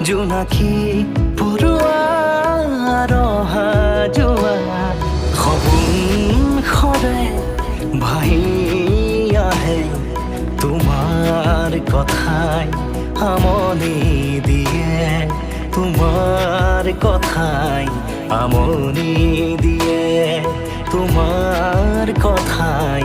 জোনাকী পৰুৱা ৰহা যোৱা সপোন সদায় ভাহি আহে তোমাৰ কথাই আমনি দিয়ে তোমাৰ কথাই আমনি দিয়ে তোমাৰ কথাই